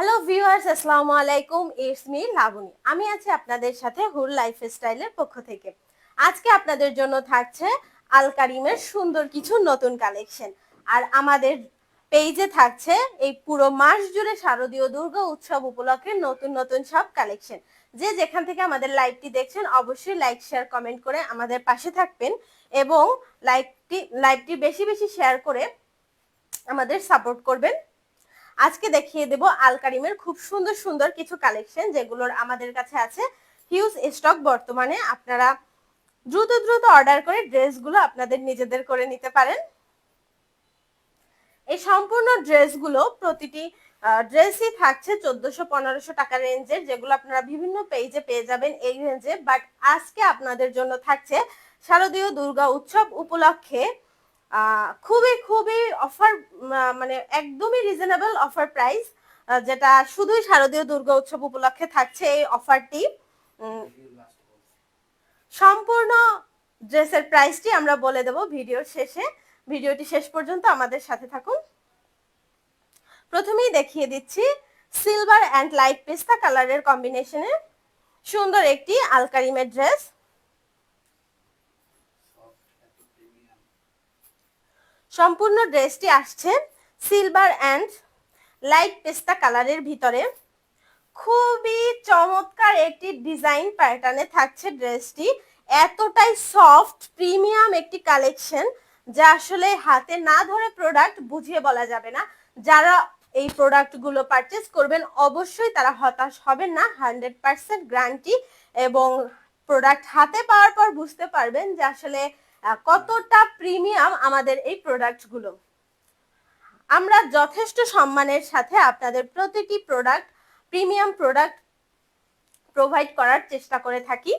Hello viewers, আসসালামু আলাইকুম। It's me Laboni. আমি আছি আপনাদের সাথে হুল লাইফস্টাইলের পক্ষ থেকে। আজকে আপনাদের জন্য থাকছে আল কারিমের সুন্দর কিছু নতুন কালেকশন। আর আমাদের পেজে থাকছে এই পুরো মাস জুড়ে শারদীয় দুর্গা উৎসব উপলক্ষে নতুন নতুন সব কালেকশন। যে যেখান থেকে আমাদের লাইভটি দেখছেন অবশ্যই লাইক শেয়ার কমেন্ট করে আমাদের পাশে থাকবেন এবং লাইভটি বেশি বেশি শেয়ার করে আমাদের সাপোর্ট করবেন। আজকে দেখিয়ে দেব আল কারিমের খুব সুন্দর সুন্দর কিছু কালেকশন, যেগুলোর আমাদের কাছে আছে হিউজ স্টক। বর্তমানে আপনারা দ্রুত দ্রুত অর্ডার করে ড্রেসগুলো আপনাদের নিজেদের করে নিতে পারেন। এই সম্পূর্ণ ড্রেসগুলো প্রতিটি ড্রেসই থাকছে 1400-1500 টাকা রেঞ্জের, যেগুলো আপনারা বিভিন্ন পেজে পেয়ে যাবেন এই রেঞ্জে। বাট আজকে আপনাদের জন্য থাকছে শারদীয় দুর্গা উৎসব উপলক্ষে খুবই খুবই অফার, মানে একদমই রিজনেবল অফার প্রাইস, যেটা শুধুই শারদীয় দুর্গা উৎসব উপলক্ষে থাকছে এই অফারটি। সম্পূর্ণ ড্রেসের প্রাইসটি আমরা বলে দেব ভিডিওর শেষে। ভিডিওটি শেষ পর্যন্ত আমাদের সাথে থাকুন। প্রথমেই দেখিয়ে দিচ্ছি সিলভার অ্যান্ড লাইট পেস্তা কালারের কম্বিনেশনে সুন্দর একটি আল কারিমের ড্রেস। সম্পূর্ণ ড্রেসটি আসছে সিলভার অ্যান্ড লাইট পেস্তা কালারের ভিতরে। খুবই চমৎকার একটি ডিজাইন প্যাটার্নে থাকছে ড্রেসটি। এতটাই সফট প্রিমিয়াম একটি কালেকশন যা আসলে হাতে না ধরে প্রোডাক্ট বুঝিয়ে বলা যাবে না। যারা এই প্রোডাক্টগুলো পারচেস করবেন অবশ্যই তারা হতাশ হবেন না, 100% গ্যারান্টি। এবং প্রোডাক্ট হাতে পাওয়ার পর বুঝতে পারবেন যে আসলে কতটা প্রিমিয়াম আমাদের এই প্রোডাক্টগুলো। আমরা যথেষ্ট সম্মানের সাথে আপনাদের প্রতিটি প্রোডাক্ট প্রিমিয়াম প্রোডাক্ট প্রোভাইড করার চেষ্টা করে থাকি।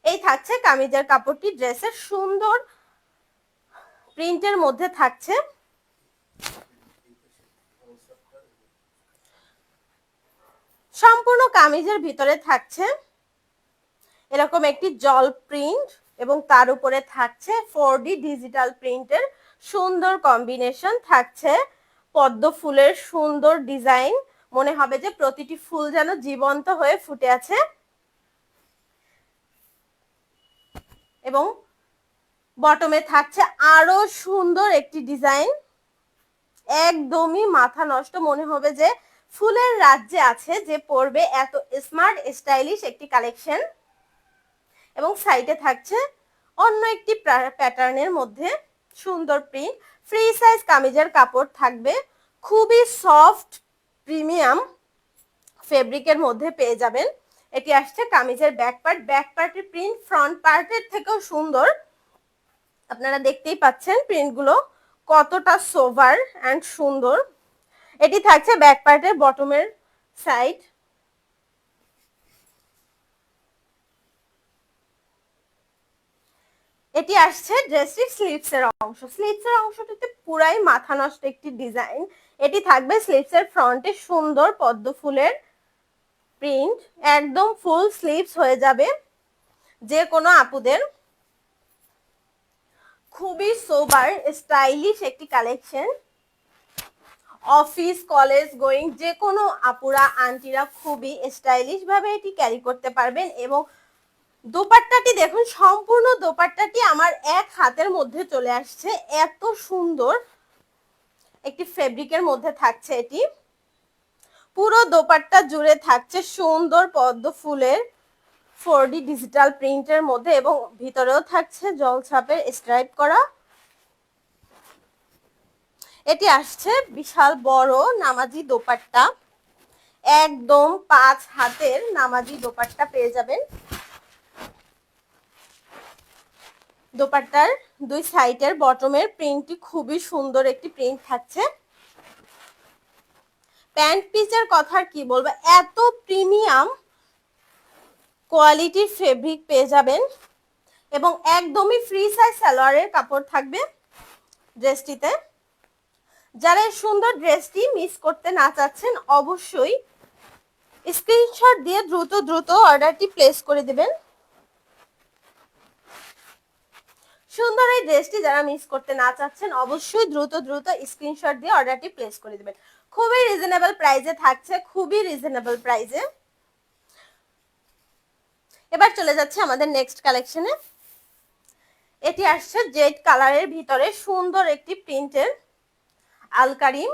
এই থাকছে কামিজের কাপড়টি, ড্রেসের সুন্দর প্রিন্টের মধ্যে থাকছে। সম্পূর্ণ কামিজের ভিতরে থাকছে এরকম একটি জল প্রিন্ট এবং তার উপরে থাকছে 4D ডিজিটাল প্রিন্টের সুন্দর কম্বিনেশন। থাকছে পদ্ম ফুলের সুন্দর ডিজাইন, মনে হবে যে প্রতিটি ফুল যেন জীবন্ত হয়ে ফুটে আছে। এবং বটমে থাকছে আরো সুন্দর একটি ডিজাইন, একদমই মাথা নষ্ট, মনে হবে যে ফুলের রাজ্যে আছে যে পরবে, এত স্মার্ট স্টাইলিশ একটি কালেকশন। এবং সাইডে থাকছে অন্য একটি প্যাটার্নের মধ্যে সুন্দর প্রিন্ট। ফ্রি সাইজ কামিজের কাপড় থাকবে, খুবই সফট প্রিমিয়াম ফেব্রিকের মধ্যে পেয়ে যাবেন। এটি আসছে কামিজের ব্যাক পার্ট। ব্যাক পার্টের প্রিন্ট ফ্রন্ট পার্টের থেকেও সুন্দর। আপনারা দেখতেই পাচ্ছেন প্রিন্টগুলো কতটা সোভার অ্যান্ড সুন্দর। এটি থাকছে ব্যাক পার্টের বটমের সাইড। এটি আসছে ড্রেসটির স্লিভসের অংশ। স্লিভসের অংশটিতে পুরাই মাথা নষ্ট একটি ডিজাইন। এটি থাকবে স্লিভসের ফ্রন্টে সুন্দর পদ্ম ফুলের প্রিন্ট, একদম ফুল স্লিভস হয়ে যাবে যে কোনো আপুদের। খুবই সোবার স্টাইলিশ একটি কালেকশন। অফিস কলেজ গোয়িং যে কোনো আপুরা আন্টিরা খুবই স্টাইলিশ ভাবে এটি ক্যারি করতে পারবেন। এবং দোপাট্টাটি দেখুন, সম্পূর্ণ দোপাট্টাটি আমার এক হাতের মধ্যে চলে আসছে, এত সুন্দর একটি ফেব্রিকের মধ্যে থাকছে এটি। পুরো দোপাট্টা জুড়ে থাকছে সুন্দর পদ্ম ফুলের 4D ডিজিটাল প্রিন্টের মধ্যে এবং ভিতরেও থাকছে জলছাপের স্ট্রাইপ করা। এটি আসছে বিশাল বড় নামাজি দোপাট্টা, একদম 5 হাতের নামাজি দোপাট্টা পেয়ে যাবেন। দোপাট্টার দুই সাইডের বটমের প্রিন্টটি খুবই সুন্দর একটি প্রিন্ট থাকছে। প্যান্ট পিসের কথা কি বলবো, এত প্রিমিয়াম কোয়ালিটির ফেব্রিক পেয়ে যাবেন এবং একদমই ফ্রি সাইজ সালোয়ারের কাপড় থাকবে ড্রেসটিতে। যারা সুন্দর ড্রেসটি মিস করতে না চাচ্ছেন অবশ্যই স্ক্রিনশট দিয়ে দ্রুত দ্রুত অর্ডারটি প্লেস করে দিবেন। সুন্দর এই ড্রেসটি যারা মিস করতে না চাচ্ছেন অবশ্যই দ্রুত দ্রুত স্ক্রিনশট দিয়ে অর্ডারটি প্লেস করে দিবেন। খুবই রিজনেবল প্রাইসে থাকছে, খুবই রিজনেবল প্রাইসে। এবার চলে যাচ্ছে আমাদের নেক্সট কালেকশনে। এটি আসছে জেড কালারের ভিতরে সুন্দর একটি প্রিন্টের আলকারিম,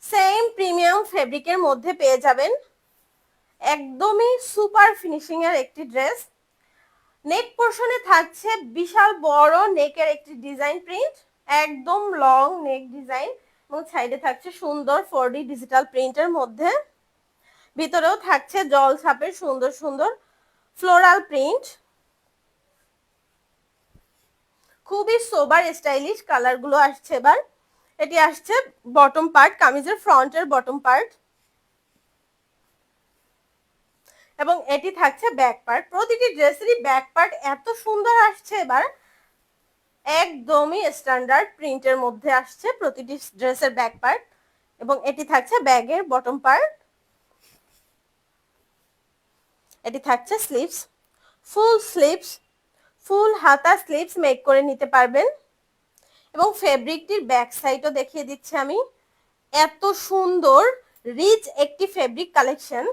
সেম প্রিমিয়াম ফেব্রিকের মধ্যে পেয়ে যাবেন। একদমই সুপার ফিনিশিং এর একটি ড্রেস। নেক পোর্শনে থাকছে বিশাল বড় নেকের একটি ডিজাইন প্রিন্ট, একদম লং নেক ডিজাইন, এবং সাইডে থাকছে সুন্দর 4D ডিজিটাল প্রিন্টের মধ্যে। ভিতরেও থাকছে জল ছাপের সুন্দর সুন্দর ফ্লোরাল প্রিন্ট। খুবই সোবার স্টাইলিশ কালার গুলো আসছে এবার। এটি আসছে বটম পার্ট, কামিজের ফ্রন্টের বটম পার্ট, এবং এটি থাকছে ব্যাক পার্ট। প্রতিটি ড্রেসেরই ব্যাক পার্ট এত সুন্দর আসছে এবার, একদমই স্ট্যান্ডার্ড প্রিন্টের মধ্যে আসছে প্রতিটি ড্রেসের ব্যাক পার্ট, এবং এটি থাকছে ব্যাগের বটম পার্ট। এটি থাকছে স্লিভস, ফুল স্লিভস, ফুল হাতা স্লিভস মেক করে নিতে পারবেন। এবং ফেব্রিকটির ব্যাক সাইডও দেখিয়ে দিচ্ছি আমি। এত সুন্দর রিচ একটি ফেব্রিক কালেকশন,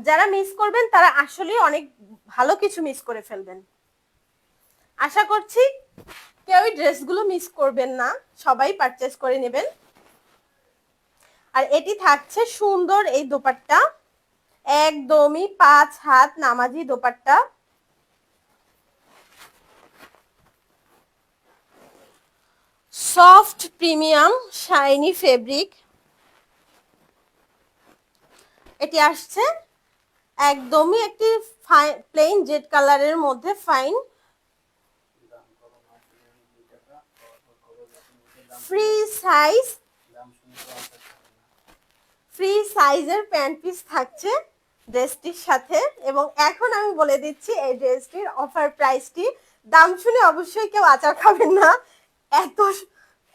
যারা মিস করবেন তারা আসলে অনেক ভালো কিছু মিস করে ফেলবেন। আশা করছি কেউই ড্রেসগুলো মিস করবেন না, সবাই পারচেজ করে নেবেন। আর এটি থাকছে সুন্দর এই দোপাট্টা, একদমই 5 হাত নামাজি dupatta. Soft premium shiny fabric. এটি আসছে একদমই একটি প্লেন জেড কালারের মধ্যে ফাইন ফ্রি সাইজ, ফ্রি সাইজের প্যান্ট পিস থাকছে ড্রেসটির সাথে। এবং এখন আমি বলে দিচ্ছি এই ড্রেসটির অফার প্রাইসটি। দাম শুনে অবশ্যই কেউ আচার খাবেন না, এত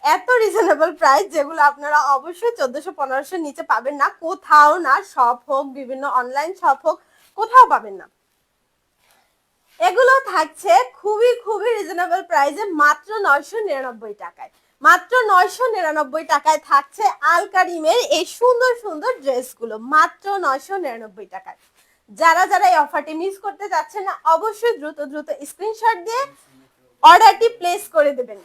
এত রিজনেবল প্রাইস যেগুলো আপনারা অবশ্যই 1400-1500 নিচে পাবেন না, কোথাও না, শপ হোক, বিভিন্ন অনলাইন শপ হোক, কোথাও পাবেন না। এগুলো থাকছে খুবই খুবই রিজনেবল প্রাইসে, মাত্র 999 টাকায়। মাত্র 999 টাকায় থাকছে আলকারিমের এই সুন্দর সুন্দর ড্রেসগুলো, মাত্র 999 টাকায়। যারা যারা এই অফারটি মিস করতে যাচ্ছেন না, অবশ্যই দ্রুত দ্রুত স্ক্রিনশট দিয়ে অর্ডারটি প্লেস করে দেবেন।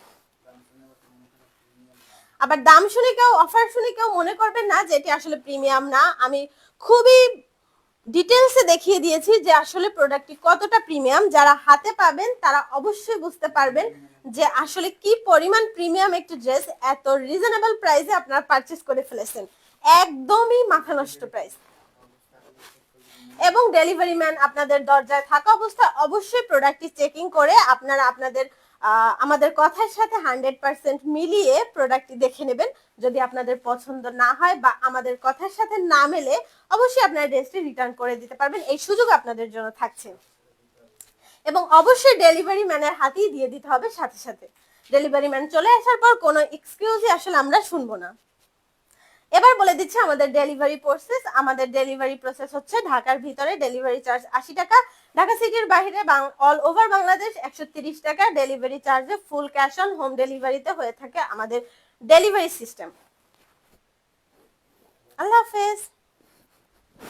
আবার দাম শুনে কেউ, অফার শুনে কেউ মনে করবেন না যে এটি আসলে প্রিমিয়াম না। আমি খুবই ডিটেলসে দেখিয়ে দিয়েছি যে আসলে প্রোডাক্টটি কতটা প্রিমিয়াম। যারা হাতে পাবেন তারা অবশ্যই বুঝতে পারবেন যে আসলে কি পরিমাণ প্রিমিয়াম একটি ড্রেস এত রিজনেবল প্রাইসে আপনারা পারচেজ করে ফেলেছেন, একদমই মাথা নষ্ট প্রাইস। এবং ডেলিভারি ম্যান আপনাদের দরজায় থাকা অবস্থায় অবশ্যই প্রোডাক্টটি চেকিং করে আপনারা আপনাদের আমাদের কথার সাথে 100% মিলিয়ে প্রোডাক্টটি দেখে নেবেন। যদি আপনাদের পছন্দ না হয় বা আমাদের কথার সাথে না মেলে, অবশ্যই আপনারা ড্রেসটি রিটার্ন করে দিতে পারবেন, এই সুযোগ আপনাদের জন্য থাকছে। এবং অবশ্যই ডেলিভারি ম্যানের হাতেই দিয়ে দিতে হবে সাথে সাথে। ডেলিভারি ম্যান চলে আসার পর কোনো এক্সকিউজই আসলে আমরা শুনবো না। এবার বলে দিচ্ছি আমাদের ডেলিভারি প্রসেস। আমাদের ডেলিভারি প্রসেস হচ্ছে ঢাকার ভিতরে ডেলিভারি চার্জ 80 টাকা, ঢাকা সিটির বাইরে অল ওভার বাংলাদেশ 130 টাকা ডেলিভারি চার্জে ফুল ক্যাশ অন হোম ডেলিভারিতে হয়ে থাকে আমাদের ডেলিভারি সিস্টেম। আল্লাহ হাফেজ।